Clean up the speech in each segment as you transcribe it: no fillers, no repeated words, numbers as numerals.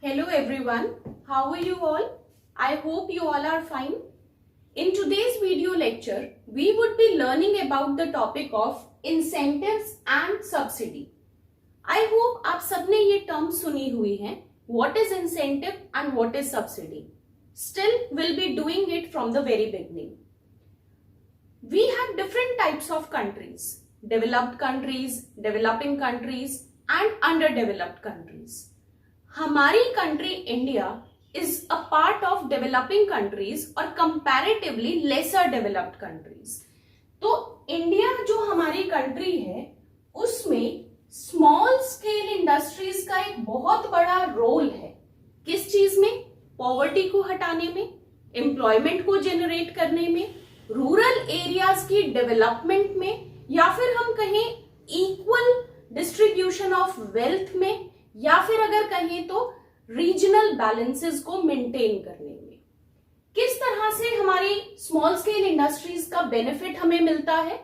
Hello everyone, how are you all? I hope you all are fine. In today's video lecture, we would be learning about the topic of incentives and subsidy. I hope आप सबने ये term सुनी हुई हैं. What is incentive and what is subsidy? Still, we'll be doing it from the very beginning. We have different types of countries. Developed countries, developing countries and underdeveloped countries. हमारी country India is a part of developing countries और comparatively laser developed countries. तो India जो हमारी country है उसमें small scale industries का एक बहुत बड़ा रोल है. किस चीज में? पॉवर्टी को हटाने में, एम्प्लॉयमेंट को जनरेट करने में, रूरल एरियाज की डेवलपमेंट में, या फिर हम कहें इक्वल डिस्ट्रीब्यूशन ऑफ वेल्थ में, या फिर अगर कहें तो रीजनल बैलेंसेस को मेंटेन करने में. किस तरह से हमारी स्मॉल स्केल इंडस्ट्रीज का बेनिफिट हमें मिलता है?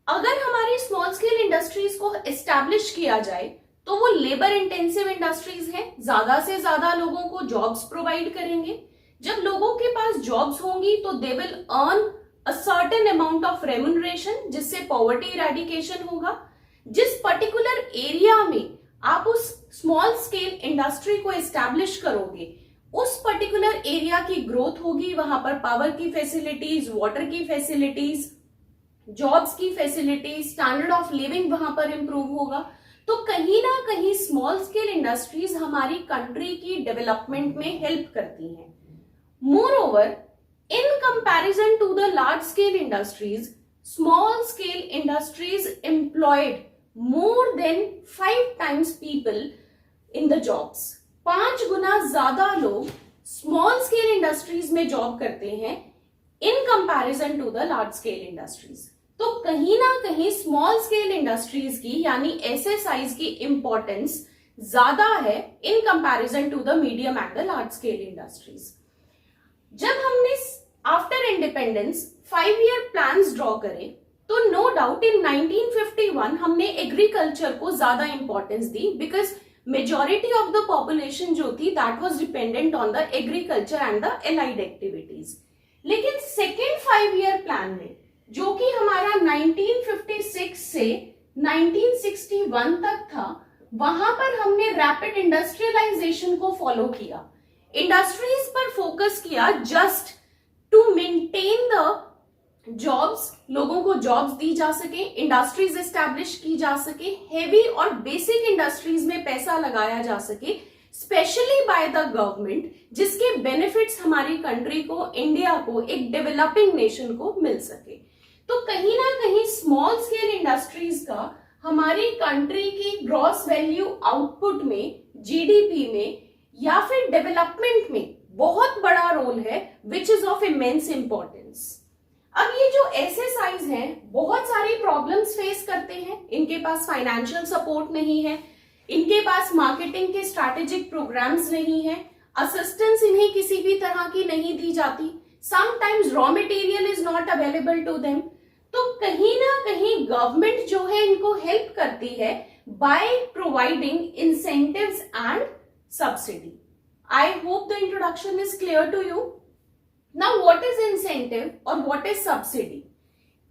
अगर हमारी स्मॉल स्केल इंडस्ट्रीज को एस्टैब्लिश किया जाए तो वो लेबर इंटेंसिव इंडस्ट्रीज हैं, ज्यादा से ज्यादा लोगों को जॉब्स प्रोवाइड करेंगे. जब लोगों के पास जॉब्स होंगी तो they will earn a certain amount of remuneration, जिससे पॉवर्टी इरेडिकेशन होगा. जिस पर्टिकुलर एरिया में आप उस स्मॉल स्केल इंडस्ट्री को एस्टैब्लिश करोगे, उस पर्टिकुलर एरिया की ग्रोथ होगी. वहां पर पावर की फैसिलिटीज, वाटर की फैसिलिटीज, जॉब्स की फैसिलिटीज, स्टैंडर्ड ऑफ लिविंग वहां पर इंप्रूव होगा. तो कहीं ना कहीं स्मॉल स्केल इंडस्ट्रीज हमारी कंट्री की डेवलपमेंट में हेल्प करती हैं. Moreover, in comparison to the large scale industries, small scale industries employed more than 5 times people in the jobs. 5 गुना ज्यादा लोग स्मॉल स्केल इंडस्ट्रीज में जॉब करते हैं in comparison to the large scale industries. तो कहीं ना कहीं स्मॉल स्केल इंडस्ट्रीज की यानी एसएसआईज की इंपॉर्टेंस ज्यादा है in comparison to the medium and the large scale industries. जब हमने after independence 5-year plans draw करे तो नो डाउट इन 1951 हमने एग्रीकल्चर को ज्यादा importance the, because majority of the population जो थी that was dependent on the agriculture and the allied activities. लेकिन सेकेंड 5-year प्लान में, जो कि हमारा 1956 से 1961 तक था, वहां पर हमने रैपिड इंडस्ट्रियलाइजेशन को फॉलो किया. इंडस्ट्रीज पर फोकस किया just to maintain the jobs, लोगों को जॉब्स दी जा सके, इंडस्ट्रीज एस्टैब्लिश की जा सके, हेवी और बेसिक इंडस्ट्रीज में पैसा लगाया जा सके, स्पेशली बाय द गवर्नमेंट, जिसके बेनिफिट्स हमारी कंट्री को, इंडिया को, एक डेवलपिंग नेशन को मिल सके. तो कहीं ना कहीं स्मॉल स्केल इंडस्ट्रीज का हमारी कंट्री की ग्रॉस वैल्यू आउटपुट में, जीडीपी में या फिर डेवलपमेंट में बहुत बड़ा रोल है, which is of immense importance. अब ये जो एसएसआईज हैं बहुत सारी प्रॉब्लम्स फेस करते हैं. इनके पास फाइनेंशियल सपोर्ट नहीं है, इनके पास मार्केटिंग के स्ट्रैटेजिक प्रोग्राम्स नहीं है, असिस्टेंस इन्हें किसी भी तरह की नहीं दी जाती, sometimes raw material is not available to them. तो कहीं ना कहीं गवर्नमेंट जो है इनको हेल्प करती है by providing incentives and subsidy. I hope the introduction is clear to you. Now what is incentive और what is subsidy?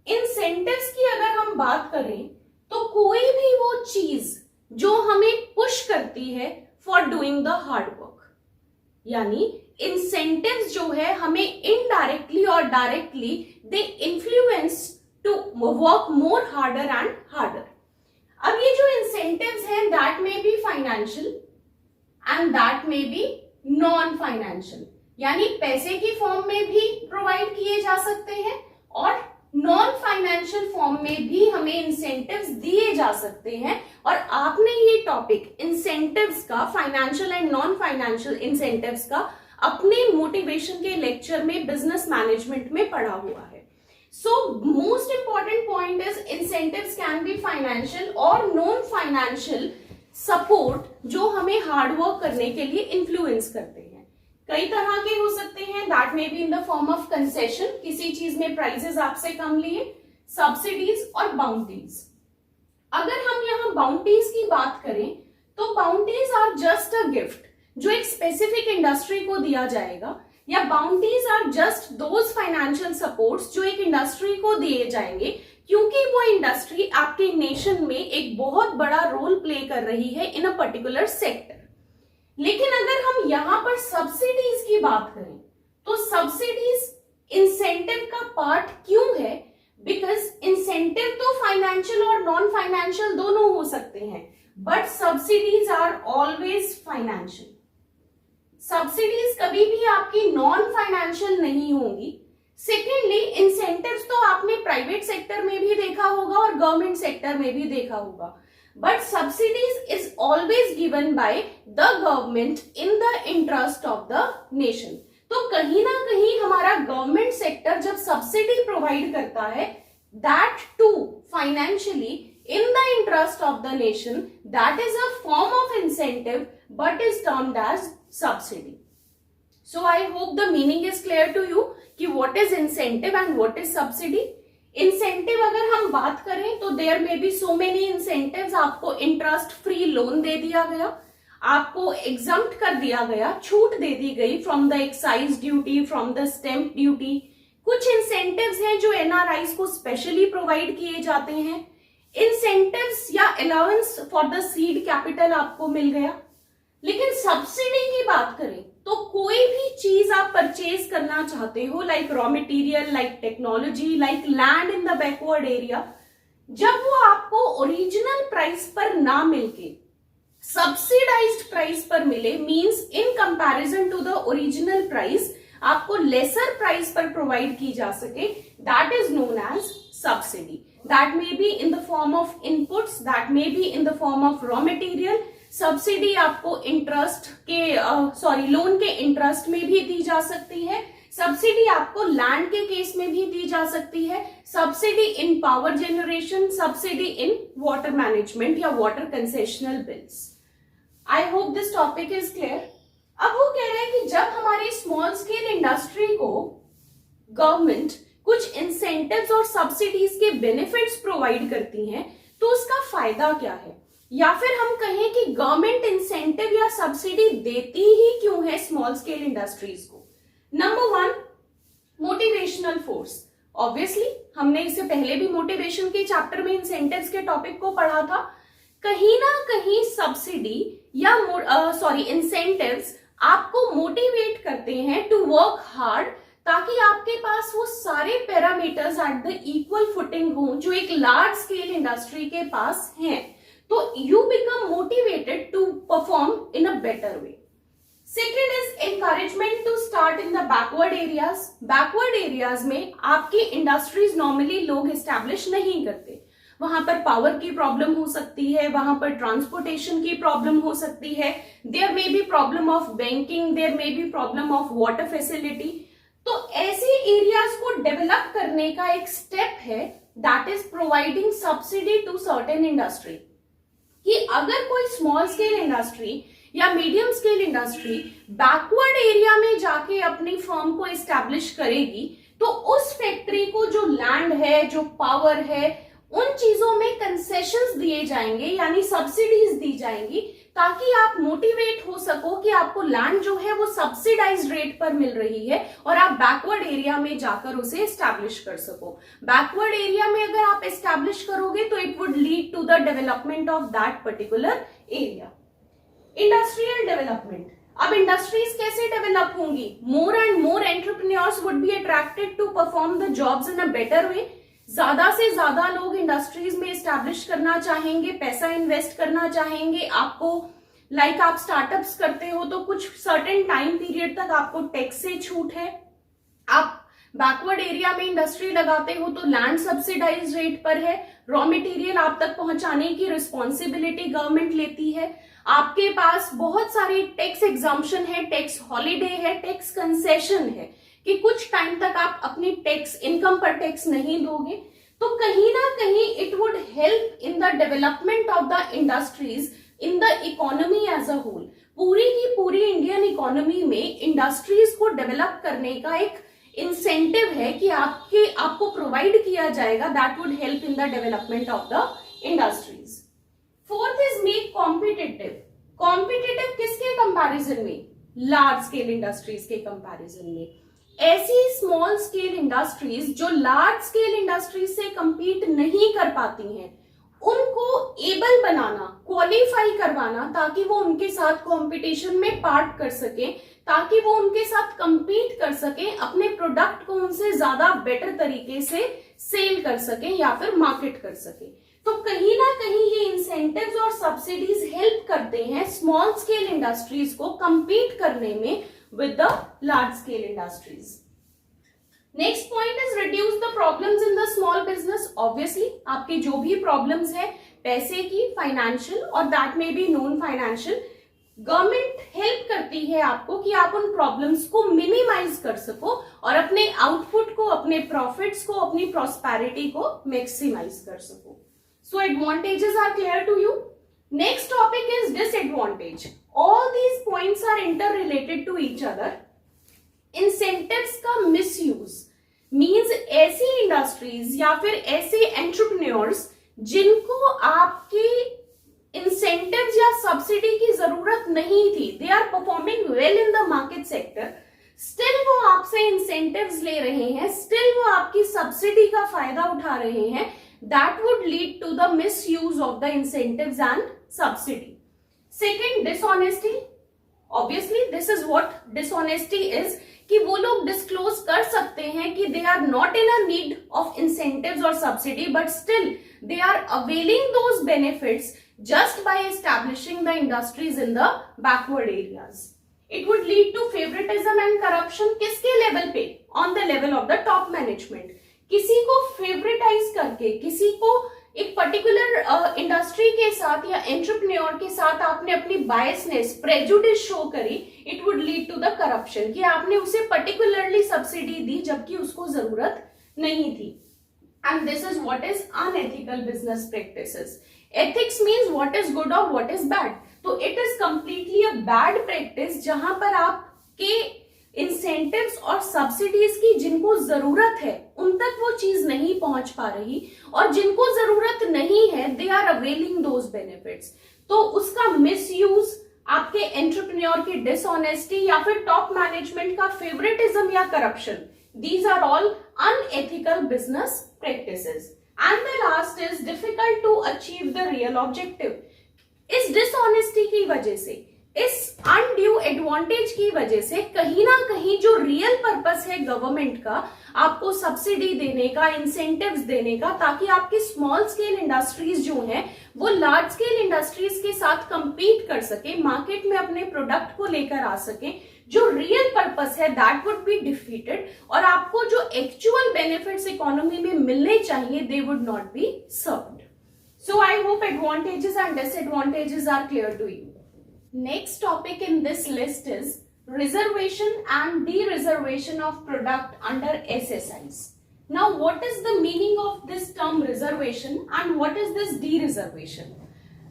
Incentives की अगर हम बात करें तो कोई भी वो चीज जो हमें पुश करती है for doing the hard work, यानी incentives जो है हमें इनडायरेक्टली और directly they influence to work more harder and harder. अब ये जो incentives हैं that may be financial and that may be non financial, यानी पैसे की फॉर्म में भी प्रोवाइड किए जा सकते हैं और नॉन फाइनेंशियल फॉर्म में भी हमें इंसेंटिव्स दिए जा सकते हैं. और आपने ये टॉपिक इंसेंटिव्स का, financial and non financial incentives का, अपने मोटिवेशन के लेक्चर में बिजनेस मैनेजमेंट में पढ़ा हुआ है. So most important point is incentives can be financial और नॉन फाइनेंशियल सपोर्ट जो हमें हार्ड वर्क करने के लिए इन्फ्लुएंस करते हैं. कई तरह के हो सकते हैं, that may be in the form of concession, किसी चीज में प्राइसेस आपसे कम लिए, सब्सिडीज और बाउंटीज. अगर हम यहाँ बाउंटीज की बात करें तो bounties are just a gift जो एक स्पेसिफिक इंडस्ट्री को दिया जाएगा, या bounties are just those financial supports जो एक इंडस्ट्री को दिए जाएंगे क्योंकि वो इंडस्ट्री आपके नेशन में एक बहुत बड़ा रोल प्ले कर रही है इन अ पर्टिकुलर सेक्टर। लेकिन अगर हम यहाँ पर सब्सिडीज की बात करें तो सब्सिडीज इंसेंटिव का पार्ट क्यों है? बिकॉज इंसेंटिव तो फाइनेंशियल और नॉन फाइनेंशियल दोनों हो सकते हैं, but subsidies are always financial. Subsidies कभी भी आपकी नॉन फाइनेंशियल नहीं होंगी। सेकेंडली, इंसेंटिव्स तो आपने प्राइवेट सेक्टर में भी देखा होगा और गवर्नमेंट सेक्टर में भी देखा होगा, but subsidies is always given by the government in the interest of the nation. तो कहीं ना कहीं हमारा गवर्नमेंट सेक्टर जब सब्सिडी प्रोवाइड करता है, that too financially in the interest of the nation, that is a form of incentive but is termed as subsidy. So I hope the meaning is clear to you कि what is incentive and what is subsidy. Incentive अगर हम बात करें तो there may be so many incentives। आपको interest free loan दे दिया गया, आपको exempt कर दिया गया, छूट दे दी गई from the excise duty, from the stamp duty। कुछ incentives हैं जो NRIs को specially provide किए जाते हैं। इंसेंटिव्स या allowance for the seed capital आपको मिल गया। लेकिन सब्सिडी की बात करें तो कोई भी चीज आप परचेज करना चाहते हो, like raw material, like technology, like land in the backward area, जब वो आपको ओरिजिनल प्राइस पर ना मिलके सब्सिडाइज्ड प्राइस पर मिले, means in comparison to the original price आपको लेसर प्राइस पर प्रोवाइड की जा सके, that is known as subsidy. That may be in the form of inputs, that may be in the form of raw material. Subsidy आपको interest के loan के interest में भी दी जा सकती है। सब्सिडी आपको लैंड के केस में भी दी जा सकती है। Subsidy in power generation, subsidy in water management या water concessional bills. I hope this topic is clear. अब वो कह रहे हैं कि जब हमारी स्मॉल स्केल इंडस्ट्री को गवर्नमेंट कुछ इंसेंटिव्स और सब्सिडीज के बेनिफिट्स प्रोवाइड करती हैं तो उसका फायदा क्या है, या फिर हम कहें कि गवर्नमेंट इंसेंटिव या सब्सिडी देती ही क्यों है स्मॉल स्केल इंडस्ट्रीज को। Number one, motivational force. Obviously हमने इससे पहले भी मोटिवेशन के चैप्टर में इंसेंटिव्स के टॉपिक को पढ़ा था। कहीं ना कहीं सब्सिडी या इंसेंटिव्स आपको मोटिवेट करते हैं टू वर्क हार्ड, ताकि आपके पास वो सारे parameters at the equal footing हो जो एक लार्ज स्केल इंडस्ट्री के पास हैं। तो you become motivated to perform in a better way. Second is encouragement to start in the backward areas. Backward areas में आपकी इंडस्ट्रीज नॉर्मली लोग एस्टैब्लिश नहीं करते। वहां पर पावर की प्रॉब्लम हो सकती है, वहां पर ट्रांसपोर्टेशन की प्रॉब्लम हो सकती है, there may be problem of banking, there may be problem of water facility. तो ऐसे एरियाज को डेवलप करने का एक स्टेप है that is providing subsidy to certain industry. कि अगर कोई स्मॉल स्केल इंडस्ट्री या medium scale industry backward area में जाके अपनी फर्म को एस्टैब्लिश करेगी तो उस फैक्ट्री को जो लैंड है, जो पावर है, उन चीजों में कंसेशंस दिए जाएंगे, यानी सब्सिडीज दी जाएंगी, ताकि आप मोटिवेट हो सको कि आपको लैंड जो है वो सब्सिडाइज्ड रेट पर मिल रही है और आप बैकवर्ड एरिया में जाकर उसे एस्टैब्लिश कर सको। बैकवर्ड एरिया में अगर आप एस्टैब्लिश करोगे तो it would lead to the development of that particular area. Industrial development. अब इंडस्ट्रीज कैसे डेवलप होंगी? More and more entrepreneurs would be attracted to perform the jobs in a better way. ज्यादा से ज्यादा लोग इंडस्ट्रीज में एस्टैब्लिश करना चाहेंगे, पैसा इन्वेस्ट करना चाहेंगे। आपको आप स्टार्टअप्स करते हो तो कुछ सर्टेन टाइम पीरियड तक आपको टैक्स से छूट है। आप बैकवर्ड एरिया में इंडस्ट्री लगाते हो तो लैंड सब्सिडाइज रेट पर है। रॉ मटेरियल आप तक पहुंचाने की रिस्पॉन्सिबिलिटी गवर्नमेंट लेती है। आपके पास बहुत सारी टैक्स एग्जम्पशन है, टैक्स हॉलीडे है, टैक्स कंसेशन है कि कुछ टाइम तक आप अपनी टैक्स इनकम पर टैक्स नहीं दोगे। तो कहीं ना कहीं it would help in the development of the industries in the economy as a whole. पूरी की पूरी इंडियन इकोनॉमी में इंडस्ट्रीज को डेवलप करने का एक इंसेंटिव है कि आपको प्रोवाइड किया जाएगा, that would help in the development of the industries. Fourth is make competitive. Competitive किसके कंपैरिजन में? लार्ज स्केल इंडस्ट्रीज के कंपैरिजन में। ऐसी स्मॉल स्केल इंडस्ट्रीज जो लार्ज स्केल इंडस्ट्रीज से compete नहीं कर पाती हैं, उनको एबल बनाना, क्वालिफाई करवाना, ताकि वो उनके साथ कंपटीशन में पार्ट कर सके, ताकि वो उनके साथ compete कर सके, अपने प्रोडक्ट को उनसे ज्यादा बेटर तरीके से सेल कर सके या फिर मार्केट कर सके। तो कहीं ना कहीं ये इंसेंटिव्स और सब्सिडीज हेल्प करते हैं स्मॉल स्केल इंडस्ट्रीज को compete करने में with the large scale industries. Next point is reduce the problems in the small business. Obviously, आपके जो भी problems है पैसे की, financial और that may be non financial, government help करती है आपको कि आप उन प्रॉब्लम्स को मिनिमाइज कर सको और अपने आउटपुट को, अपने प्रॉफिट्स को, अपनी प्रॉस्पेरिटी को मैक्सिमाइज कर सको। So advantages are clear to you. Next topic is disadvantage. All these points are inter related to each other. Incentives का मिसयूज मीन्स ऐसी इंडस्ट्रीज या फिर ऐसे एंटरप्रेन्योर्स जिनको आपकी इंसेंटिव्स या सब्सिडी की जरूरत नहीं थी, they are performing well in the market sector, still वो आपसे इंसेंटिव्स ले रहे हैं, स्टिल वो आपकी सब्सिडी का फायदा उठा रहे हैं, that would lead to the misuse of the incentives and subsidy. Second, dishonesty. Obviously this is what dishonesty is, कि वो लोग डिस्क्लोज कर सकते हैं कि they are not in a need of incentives और subsidy, but still they are availing those benefits just by establishing the industries in the backward areas. It would lead to favoritism and corruption. किसके level पे? On the level of the top management. किसी को फेवरेटाइज करके, किसी को एक particular industry के साथ या एंटरप्रेन्योर के साथ आपने अपनी बायसनेस, प्रेजुडिस शो करी, it would lead to the corruption, कि आपने उसे पर्टिकुलरली सब्सिडी दी जबकि उसको जरूरत नहीं थी। And this is what is unethical business practices. Ethics means what is good or what is bad. तो it is completely a bad practice जहां पर आपके incentives और subsidies की जिनको जरूरत है उन तक वो चीज नहीं पहुंच पा रही, और जिनको जरूरत नहीं है they are availing those benefits. तो उसका misuse, आपके एंटरप्रेन्योर की डिसऑनेस्टी या फिर टॉप मैनेजमेंट का फेवरेटिज्म या corruption, these are all unethical business practices. And the last is difficult to achieve the real objective. इस डिसऑनेस्टी की वजह से, इस अनड्यू एडवांटेज की वजह से कहीं ना कहीं जो रियल पर्पस है गवर्नमेंट का आपको सब्सिडी देने का, इंसेंटिव्स देने का, ताकि आपकी स्मॉल स्केल इंडस्ट्रीज जो हैं वो लार्ज स्केल इंडस्ट्रीज के साथ compete कर सके, मार्केट में अपने प्रोडक्ट को लेकर आ सके, जो रियल पर्पस है दैट वुड बी डिफीटेड, और आपको जो एक्चुअल बेनिफिट्स इकोनॉमी में मिलने चाहिए they would not be served. So I hope advantages and disadvantages are clear to you. Next topic in this list is reservation and dereservation of product under SSIs. Now what is the meaning of this term reservation and what is this de-reservation?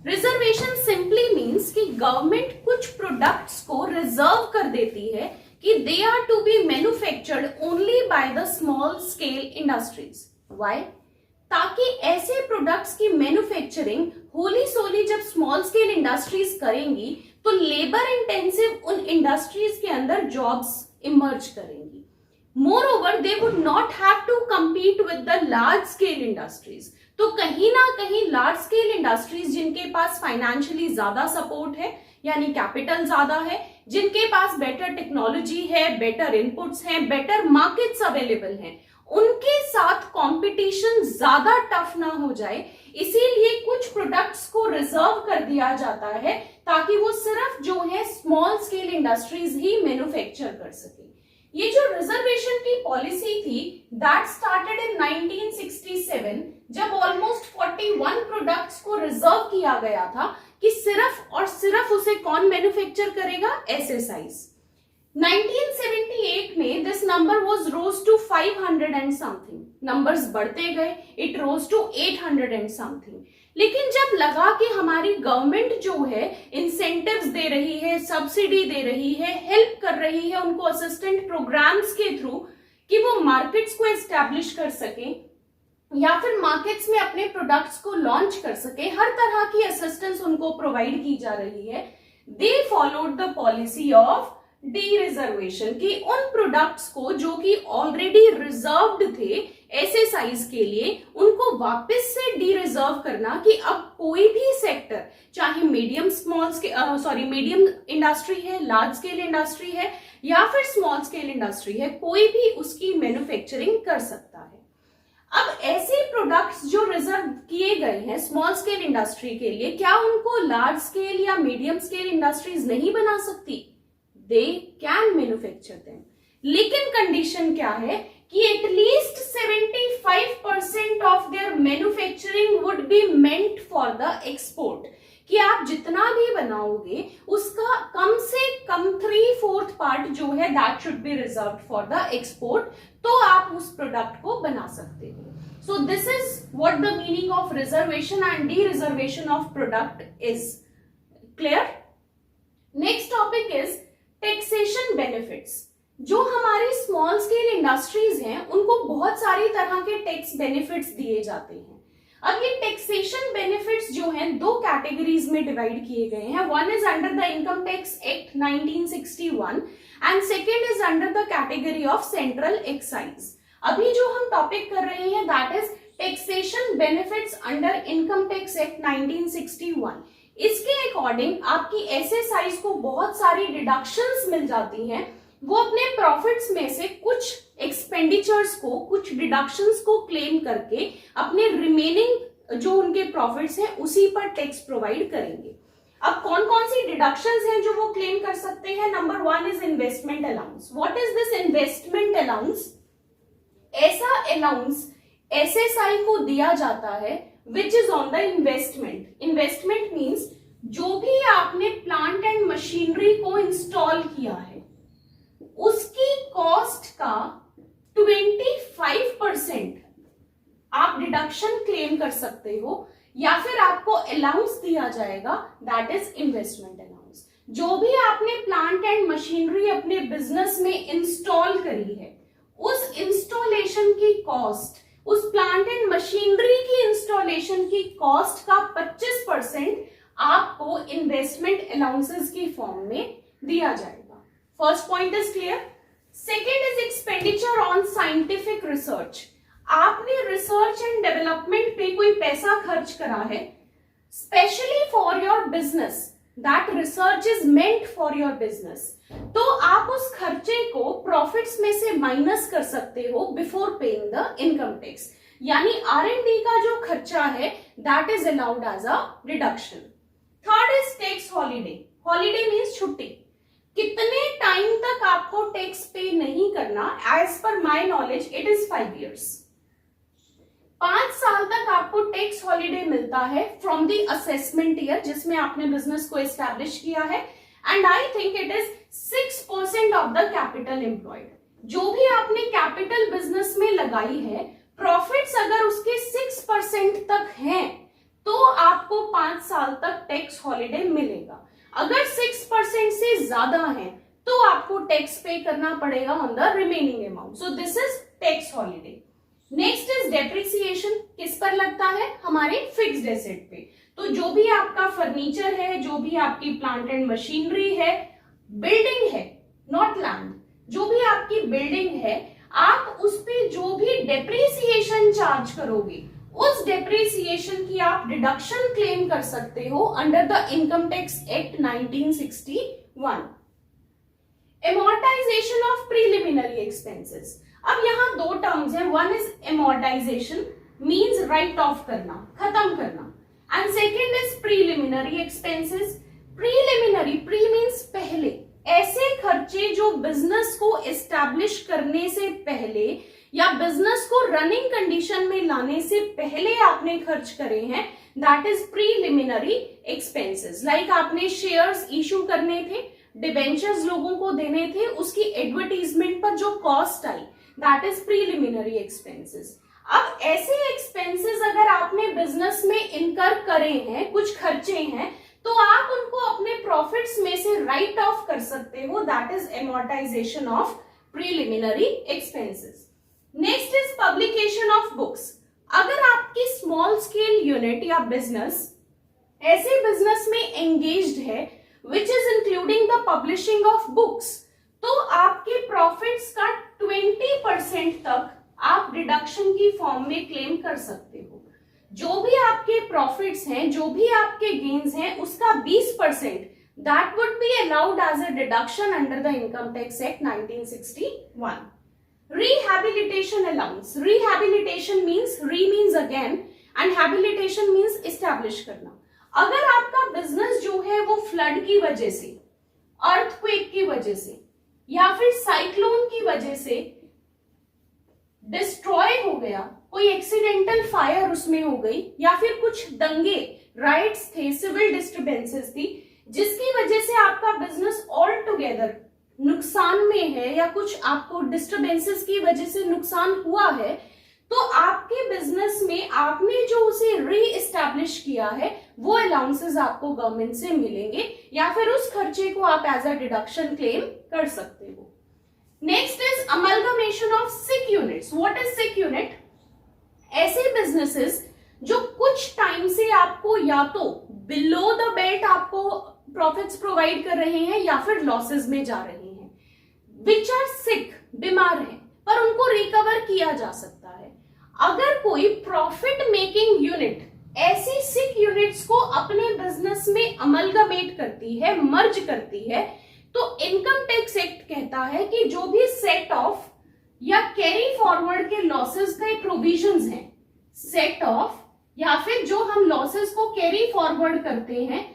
Reservation simply means कि government कुछ products को reserve कर देती है कि they are to be manufactured only by the small scale industries. Why? ताकि ऐसे products की मैन्युफैक्चरिंग होली सोली जब स्मॉल स्केल इंडस्ट्रीज करेंगी तो लेबर इंटेंसिव उन इंडस्ट्रीज के अंदर जॉब्स इमर्ज करेंगी। Moreover they would not have to compete with the large scale industries. तो कहीं ना कहीं लार्ज स्केल इंडस्ट्रीज जिनके पास फाइनेंशियली ज्यादा सपोर्ट है, यानी कैपिटल ज्यादा है, जिनके पास बेटर टेक्नोलॉजी है, बेटर इनपुट्स हैं, बेटर मार्केट्स अवेलेबल हैं, उनके साथ कंपटीशन ज्यादा टफ ना हो जाए, इसीलिए कुछ प्रोडक्ट्स को रिजर्व कर दिया जाता है ताकि वो सिर्फ जो है स्मॉल स्केल इंडस्ट्रीज ही मैन्युफैक्चर कर सके। ये जो रिजर्वेशन की पॉलिसी थी दैट स्टार्टेड इन 1967, जब ऑलमोस्ट 41 प्रोडक्ट्स को रिजर्व किया गया था कि सिर्फ और सिर्फ उसे कौन मैन्युफैक्चर करेगा? SSIs. 1978 में this number was rose to 500 and something, numbers बढ़ते गए, it rose to 800 and something. लेकिन जब लगा कि हमारी गवर्नमेंट जो है इंसेंटिव्स दे रही है, सब्सिडी दे रही है, हेल्प कर रही है उनको असिस्टेंट प्रोग्राम्स के थ्रू कि वो मार्केट्स को एस्टैब्लिश कर सके या फिर मार्केट्स में अपने प्रोडक्ट्स को लॉन्च कर सके, हर तरह की असिस्टेंस उनको प्रोवाइड की जा रही है, they followed the policy of D reservation, कि उन प्रोडक्ट्स को जो कि ऑलरेडी रिजर्व्ड थे एसएसआईज के लिए, उनको वापस से डी रिजर्व करना, कि अब कोई भी सेक्टर, चाहे मीडियम इंडस्ट्री है, लार्ज स्केल इंडस्ट्री है या फिर स्मॉल स्केल इंडस्ट्री है, कोई भी उसकी मैन्युफैक्चरिंग कर सकता है। अब ऐसे प्रोडक्ट्स जो रिजर्व किए गए हैं स्मॉल स्केल इंडस्ट्री के लिए, क्या उनको लार्ज स्केल या मीडियम स्केल इंडस्ट्रीज नहीं बना सकती? दे कैन मैन्युफैक्चर देम, लेकिन कंडीशन क्या है कि at least 75% of their manufacturing would be meant for the export, कि आप जितना भी बनाओगे उसका कम से कम 3/4 पार्ट जो है that should be reserved for the export, तो आप उस प्रोडक्ट को बना सकते हो। So this is what the meaning of reservation and D reservation of product is. Clear? Next topic is taxation benefits. जो हमारी स्मॉल स्केल इंडस्ट्रीज हैं उनको बहुत सारी तरह के टैक्स बेनिफिट्स दिए जाते हैं। अब ये टैक्सेशन बेनिफिट्स जो हैं दो कैटेगरीज में डिवाइड किए गए हैं। One is under the income tax act 1961 and second is under the category of central excise. अभी जो हम टॉपिक कर रहे हैं that is taxation benefits under income tax act 1961। इसके अकॉर्डिंग आपकी एसएसआईज को बहुत सारी डिडक्शंस मिल जाती हैं। वो अपने प्रॉफिट्स में से कुछ एक्सपेंडिचर्स को, कुछ डिडक्शंस को क्लेम करके अपने रिमेनिंग जो उनके प्रॉफिट्स हैं उसी पर टैक्स प्रोवाइड करेंगे। अब कौन कौन सी डिडक्शंस हैं जो वो क्लेम कर सकते हैं? Number 1 is investment allowance. What is this investment allowance? ऐसा अलाउंस एसएसआई को दिया जाता है which is on the investment. Investment means जो भी आपने प्लांट एंड मशीनरी को इंस्टॉल किया है उसकी कॉस्ट का 25% आप डिडक्शन क्लेम कर सकते हो, या फिर आपको अलाउंस दिया जाएगा, दैट इज इन्वेस्टमेंट अलाउंस। जो भी आपने प्लांट एंड मशीनरी अपने बिजनेस में इंस्टॉल करी है उस इंस्टॉलेशन की कॉस्ट, उस प्लांट एंड मशीनरी की इंस्टॉलेशन की कॉस्ट का 25% आपको इन्वेस्टमेंट अलाउंसेस की फॉर्म में दिया जाएगा। First point is clear. Second is expenditure on scientific research. आपने रिसर्च एंड डेवलपमेंट पे कोई पैसा खर्च करा है specially for your business, that research is meant for your business, तो आप उस खर्चे को प्रॉफिट्स में से माइनस कर सकते हो before paying the income tax. यानी R&D का जो खर्चा है that is allowed as a deduction. Third is tax holiday. Holiday means छुट्टी। कितने टाइम तक आपको टैक्स पे नहीं करना? As per my knowledge it is 5 years। 5 साल तक आपको टैक्स हॉलीडे मिलता है फ्रॉम द असेसमेंट ईयर जिसमें आपने बिजनेस को एस्टैब्लिश किया है, and I think it is 6% of the capital employed. जो भी आपने कैपिटल बिजनेस में लगाई है, प्रॉफिट्स अगर उसके 6% तक हैं तो आपको 5 साल तक टैक्स हॉलीडे मिलेगा। अगर 6% से ज्यादा है तो आपको टैक्स पे करना पड़ेगा on the remaining amount. So this is tax holiday. Next is depreciation. किस पर लगता है? हमारे फिक्स्ड एसेट पे। तो जो भी आपका फर्नीचर है, जो भी आपकी प्लांट एंड मशीनरी है, बिल्डिंग है, नॉट लैंड, जो भी आपकी बिल्डिंग है, आप उस पे जो भी डेप्रिसिएशन चार्ज करोगे उस डेप्रिसिएशन की आप डिडक्शन क्लेम कर सकते हो under the income tax act 1961। Amortisation of preliminary expenses. अब यहाँ दो टर्म्स हैं। One is amortisation means right of करना, खत्म करना, and second is preliminary expenses. Preliminary, pre means पहले, ऐसे खर्चे जो बिजनेस को एस्टैब्लिश करने से पहले या बिजनेस को रनिंग कंडीशन में लाने से पहले आपने खर्च करे हैं, that is preliminary expenses. Like आपने शेयर्स इशू करने थे, डिबेंचर्स लोगों को देने थे, उसकी एडवर्टीजमेंट पर जो cost I, that is preliminary expenses. अब ऐसे एक्सपेंसेस अगर आपने बिजनेस में इनकर करे हैं, कुछ खर्चे हैं, तो आप उनको अपने प्रॉफिट्स में से राइट ऑफ कर सकते हो, that is amortisation of preliminary expenses. Next is publication of books. अगर आपकी स्मॉल स्केल यूनिट या बिजनेस ऐसे बिजनेस में एंगेज्ड है which is including the publishing of books, तो आपके प्रॉफिट्स का 20% तक आप डिडक्शन की फॉर्म में क्लेम कर सकते हो। जो भी आपके प्रॉफिट्स हैं, जो भी आपके गेन्स हैं, उसका 20% that would be allowed as a deduction under the Income Tax Act 1961. Rehabilitation allowance. Rehabilitation means re means again and habilitation means establish करना। अगर आपका बिजनेस जो है वो फ्लड की वजह से, अर्थक्वेक की वजह से या फिर साइक्लोन की वजह से डिस्ट्रॉय हो गया, कोई एक्सीडेंटल फायर उसमें हो गई, या फिर कुछ दंगे, राइट्स थे, सिविल डिस्टर्बेंसेस थी, जिसकी वजह से आपका बिजनेस ऑल टुगेदर नुकसान में है या कुछ आपको डिस्टर्बेंसेस की वजह से नुकसान हुआ है, तो आपके बिजनेस में आपने जो उसे री एस्टैब्लिश किया है वो अलाउंसेस आपको गवर्नमेंट से मिलेंगे, या फिर उस खर्चे को आप एज अ डिडक्शन क्लेम कर सकते हो। Next is amalgamation of sick units. What is sick unit? ऐसे बिजनेसेस जो कुछ टाइम से आपको या तो बिलो द बेल्ट आपको प्रॉफिट्स प्रोवाइड कर रहे हैं या फिर लॉसेस में जा रहे हैं, विच आर सिक, बीमार हैं, पर उनको रिकवर किया जा सकता है। अगर कोई प्रॉफिट मेकिंग यूनिट ऐसी सिक यूनिट्स को अपने बिजनेस में अमलगमेट करती है, मर्ज करती है, तो इनकम टैक्स एक्ट कहता है कि जो भी सेट ऑफ या कैरी फॉरवर्ड के लॉसेस के प्रोविजंस हैं, सेट ऑफ या फिर जो हम लॉसेस को कैरी फॉरवर्ड करते हैं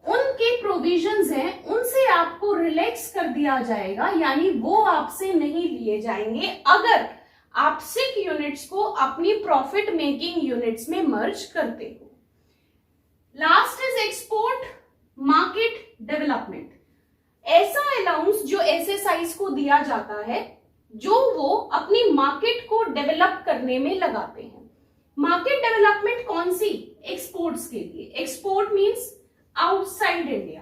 उनके प्रोविजंस हैं, उनसे आपको रिलैक्स कर दिया जाएगा, यानी वो आपसे नहीं लिए जाएंगे अगर आप सिक यूनिट्स को अपनी प्रॉफिट मेकिंग यूनिट्स में मर्ज करते हो। Last is export market development. ऐसा अलाउंस जो एसएसआईज को दिया जाता है जो वो अपनी मार्केट को डेवलप करने में लगाते हैं। मार्केट डेवलपमेंट कौन सी? एक्सपोर्ट्स के लिए। Export means outside India.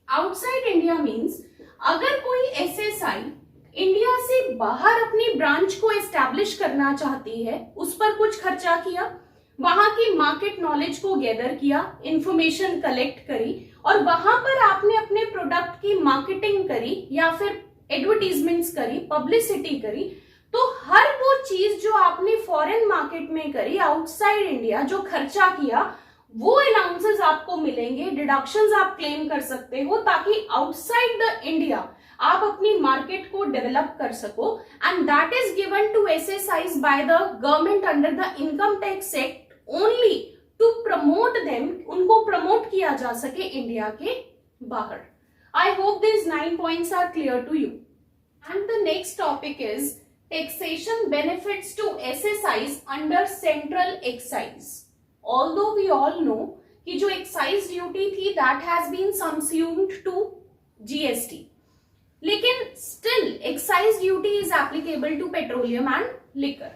Outside India means अगर कोई एसएसआई इंडिया से बाहर अपनी ब्रांच को एस्टैब्लिश करना चाहती है, उस पर कुछ खर्चा किया, वहां की मार्केट नॉलेज को गैदर किया, इंफॉर्मेशन कलेक्ट करी और वहां पर आपने अपने प्रोडक्ट की मार्केटिंग करी या फिर एडवर्टीजमेंट्स करी, पब्लिसिटी करी, तो हर वो चीज जो आपने फॉरेन मार्केट में करी, आउटसाइड इंडिया जो खर्चा किया, वो अलाउंसेस आपको मिलेंगे, डिडक्शंस आप क्लेम कर सकते हो, ताकि आउटसाइड द इंडिया आप अपनी मार्केट को डेवलप कर सको। And that is given to SSIs by the government under the income tax act only to promote them, उनको प्रमोट किया जा सके इंडिया के बाहर। I hope this 9 points are clear to you. And the next topic is taxation benefits to SSIs under central excise. Although we all know कि जो excise duty थी that has been subsumed to GST, लेकिन still excise duty is applicable to petroleum and liquor.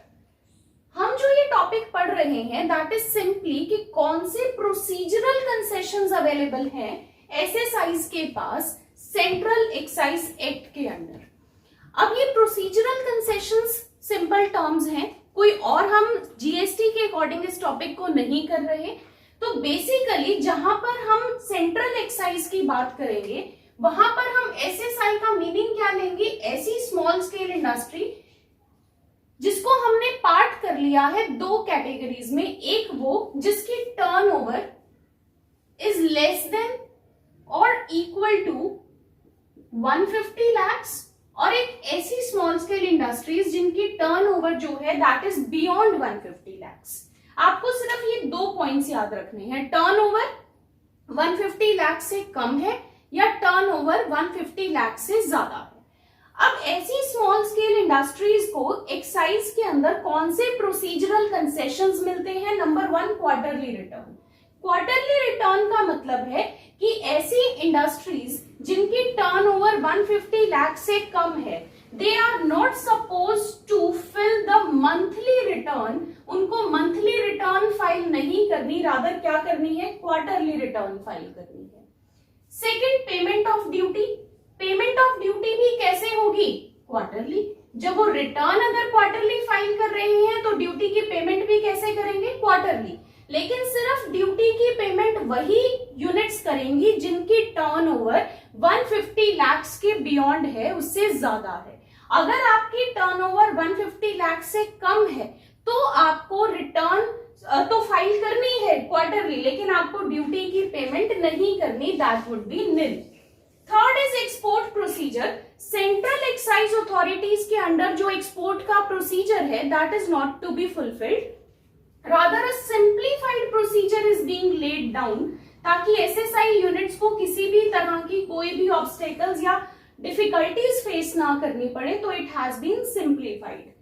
हम जो ये topic पढ़ रहे हैं दैट इज सिंपली कि कौन से प्रोसीजरल कंसेशंस अवेलेबल हैं एसएसआईज के पास सेंट्रल एक्साइज एक्ट के अंडर। अब ये प्रोसीजरल कंसेशंस सिंपल टर्म्स हैं, कोई और हम जीएसटी के अकॉर्डिंग इस टॉपिक को नहीं कर रहे। तो बेसिकली जहां पर हम सेंट्रल एक्साइज की बात करेंगे वहां पर हम एसएसआई का मीनिंग क्या लेंगे? ऐसी स्मॉल स्केल इंडस्ट्री जिसको हमने पार्ट कर लिया है दो कैटेगरीज में, एक वो जिसकी टर्नओवर इज लेस देन और इक्वल टू 150 lakhs और एक ऐसी स्मॉल स्केल इंडस्ट्रीज जिनकी टर्नओवर जो है दैट इज बियॉन्ड 150 lakhs। आपको सिर्फ ये 2 पॉइंट्स याद रखने हैं, टर्नओवर 150 लाख से कम है या टर्नओवर 150 लाख से ज्यादा है। अब ऐसी स्मॉल स्केल इंडस्ट्रीज को एक्साइज के अंदर कौन से प्रोसीजरल कंसेशंस मिलते हैं? Number 1, quarterly return. Quarterly return का मतलब है कि ऐसी इंडस्ट्रीज जिनकी टर्नओवर 150 लाख से कम है, they are not suppose to fill the monthly return. उनको मंथली रिटर्न फाइल नहीं करनी, रादर क्या करनी है? क्वार्टरली रिटर्न फाइल करनी है। Second, payment of duty. Payment of duty भी कैसे होगी? क्वार्टरली। जब वो रिटर्न अगर क्वार्टरली फाइल कर रहे हैं तो ड्यूटी की पेमेंट भी कैसे करेंगे? क्वार्टरली। लेकिन सिर्फ ड्यूटी की पेमेंट वही यूनिट्स करेंगी जिनकी टर्नओवर 150 लाख के बियॉन्ड है, उससे ज्यादा है। अगर आपकी टर्नओवर 150 लाख से कम है तो आपको रिटर्न तो फाइल करनी है क्वार्टरली, लेकिन आपको ड्यूटी की पेमेंट नहीं करनी, that would be nil. Third is export procedure. Central excise authorities के अंडर जो एक्सपोर्ट का प्रोसीजर है that is not to be fulfilled, rather a simplified procedure is being laid down, ताकि SSI यूनिट्स को किसी भी तरह की कोई भी ऑब्स्टेकल्स या डिफिकल्टीज फेस ना करनी पड़े, तो it has been simplified.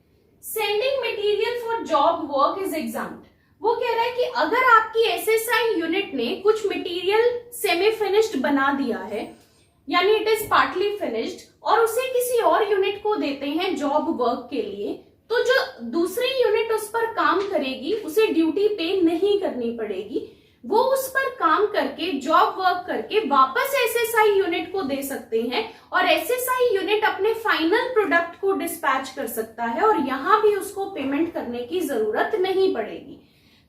Sending material for job work is exempt. वो कह रहा है कि अगर आपकी SSI यूनिट ने कुछ मटेरियल सेमी फिनिश्ड बना दिया है, यानी इट इज पार्टली फिनिश्ड, और उसे किसी और यूनिट को देते हैं जॉब वर्क के लिए, तो जो दूसरी यूनिट उस पर काम करेगी उसे ड्यूटी पे नहीं करनी पड़ेगी, वो उस पर काम करके जॉब वर्क करके वापस SSI यूनिट को दे सकते हैं, और SSI यूनिट अपने फाइनल प्रोडक्ट को डिस्पैच कर सकता है, और यहां भी उसको पेमेंट करने की जरूरत नहीं पड़ेगी।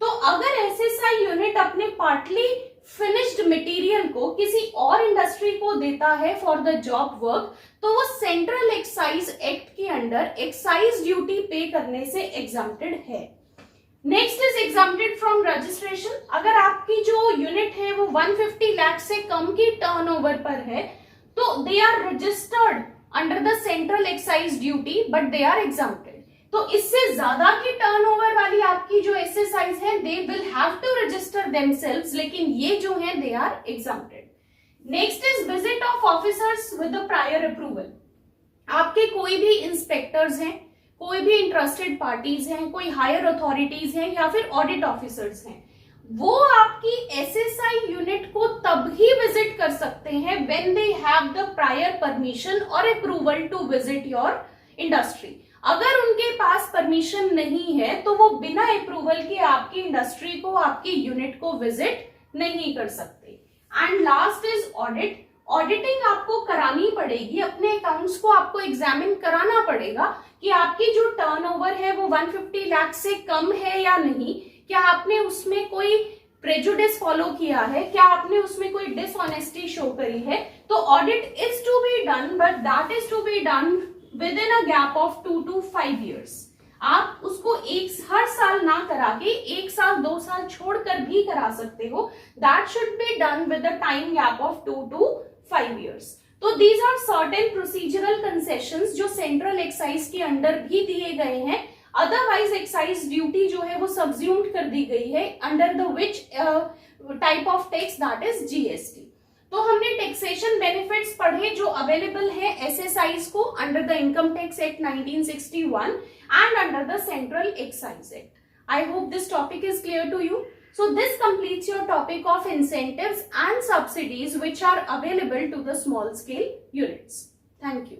तो अगर SSI यूनिट अपने पार्टली फिनिश्ड मटेरियल को किसी और इंडस्ट्री को देता है फॉर द जॉब वर्क, तो वो सेंट्रल एक्साइज एक्ट के अंडर एक्साइज ड्यूटी पे करने से एग्जम्प्टेड है। Next is exempted from registration. अगर आपकी जो यूनिट है वो 150 लाख से कम की टर्नओवर पर है, तो they are registered under the central excise duty, but they are exempted. तो इससे ज्यादा की टर्नओवर वाली आपकी जो SSIs है, they will have to register themselves, लेकिन ये जो है they are exempted. Next is visit of officers with prior approval. आपके कोई भी इंस्पेक्टर्स हैं, कोई भी इंटरेस्टेड पार्टीज हैं, कोई हायर अथॉरिटीज हैं या फिर ऑडिट ऑफिसर्स हैं, वो आपकी SSI यूनिट को तब ही विजिट कर सकते हैं when they have the prior permission और approval to visit your industry. अगर उनके पास परमिशन नहीं है तो वो बिना अप्रूवल के आपकी इंडस्ट्री को, आपकी यूनिट को विजिट नहीं कर सकते। And last is audit. Auditing आपको करानी पड़ेगी, अपने अकाउंट्स को आपको एग्जामिन कराना पड़ेगा कि आपकी जो टर्नओवर है वो 150 लाख से कम है या नहीं, क्या आपने उसमें कोई प्रेजुडिस फॉलो किया है, क्या आपने उसमें कोई डिसऑनेस्टी शो करी है। तो audit is to be done, but that is to be done within a gap of 2 to 5 years। आप उसको हर साल ना करा के 1 साल 2 साल छोड़कर भी करा सकते हो। That should be done with a time gap of 2 to 5 years। तो these are certain procedural concessions जो सेंट्रल एक्साइज के अंडर भी दिए गए हैं। अदरवाइज एक्साइज ड्यूटी जो है वो सबज्यूम्ड कर दी गई है under the which type of tax, that is GST। तो हमने टैक्सेशन बेनिफिट्स पढ़े जो अवेलेबल है SSIs को under the income tax act 1961 and under the central excise act. I hope this topic is clear to you. So this completes your topic of incentives and subsidies which are available to the small scale units. Thank you.